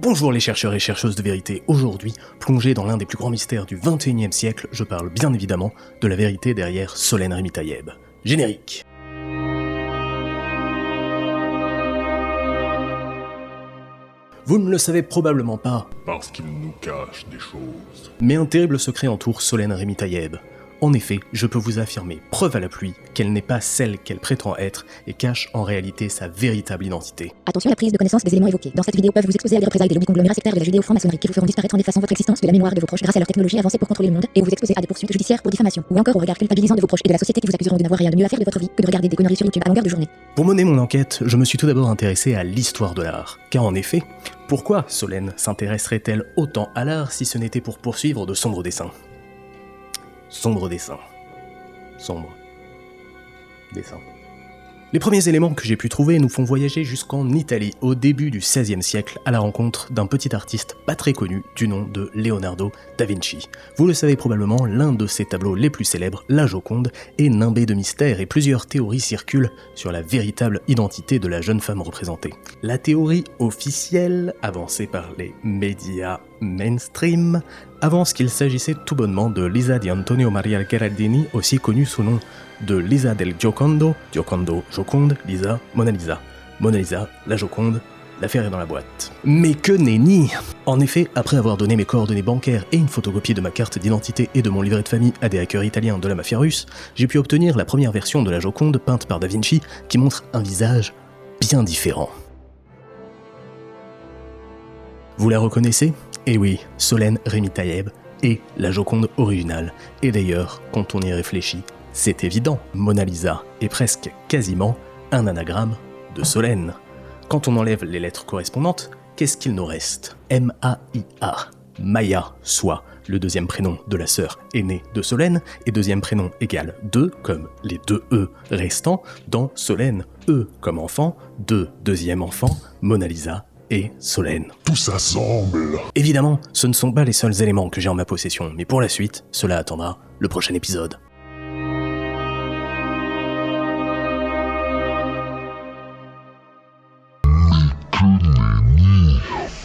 Bonjour les chercheurs et chercheuses de vérité, aujourd'hui, plongé dans l'un des plus grands mystères du XXIe siècle, je parle bien évidemment de la vérité derrière Solène Rémy-Tayeb. Générique. Vous ne le savez probablement pas, parce qu'il nous cache des choses. mais un terrible secret entoure Solène Rémy-Tayeb. En effet, je peux vous affirmer, preuve à la pluie, qu'elle n'est pas celle qu'elle prétend être et cache en réalité sa véritable identité. Attention à la prise de connaissance des éléments évoqués. Dans cette vidéo peuvent vous exposer à des représailles des lobbies conglomérats sectaires de la judéo-franc-maçonnerie qui vous feront disparaître en effaçant votre existence de la mémoire de vos proches grâce à leur technologie avancée pour contrôler le monde et vous exposer à des poursuites judiciaires pour diffamation ou encore au regard culpabilisant de vos proches et de la société qui vous accuseront de n'avoir rien de mieux à faire de votre vie que de regarder des conneries sur YouTube à longueur de journée. Pour mener mon enquête, je me suis tout d'abord intéressé à l'histoire de l'art. Car en effet, pourquoi Solène s'intéresserait-elle autant à l'art si ce n'était pour poursuivre de sombres desseins ? Sombres desseins. Sombre. Dessin. Les premiers éléments que j'ai pu trouver nous font voyager jusqu'en Italie au début du XVIe siècle à la rencontre d'un petit artiste pas très connu du nom de Leonardo da Vinci. Vous le savez probablement, l'un de ses tableaux les plus célèbres, la Joconde, est nimbé de mystères et plusieurs théories circulent sur la véritable identité de la jeune femme représentée. La théorie officielle, avancée par les médias mainstream, avance qu'il s'agissait tout bonnement de Lisa di Antonio Maria Gherardini, aussi connue sous le nom de Lisa del Giocondo, Giocondo, Joconde, Lisa, Mona Lisa. Mona Lisa, la Joconde, l'affaire est dans la boîte. Mais que nenni ! En effet, après avoir donné mes coordonnées bancaires et une photocopie de ma carte d'identité et de mon livret de famille à des hackers italiens de la mafia russe, j'ai pu obtenir la première version de la Joconde peinte par Da Vinci qui montre un visage bien différent. Vous la reconnaissez ? Eh oui, Solène Rémy-Tayeb est la Joconde originale. Et d'ailleurs, quand on y réfléchit, c'est évident, Mona Lisa est presque quasiment un anagramme de Solène. Quand on enlève les lettres correspondantes, qu'est-ce qu'il nous reste ? M-A-I-A. Maya, soit le deuxième prénom de la sœur aînée de Solène, et deuxième prénom égale 2, comme les deux E restants, dans Solène. E comme enfant, deuxième enfant, Mona Lisa et Solène. Tout ça semble. Évidemment, ce ne sont pas les seuls éléments que j'ai en ma possession, mais pour la suite, cela attendra le prochain épisode.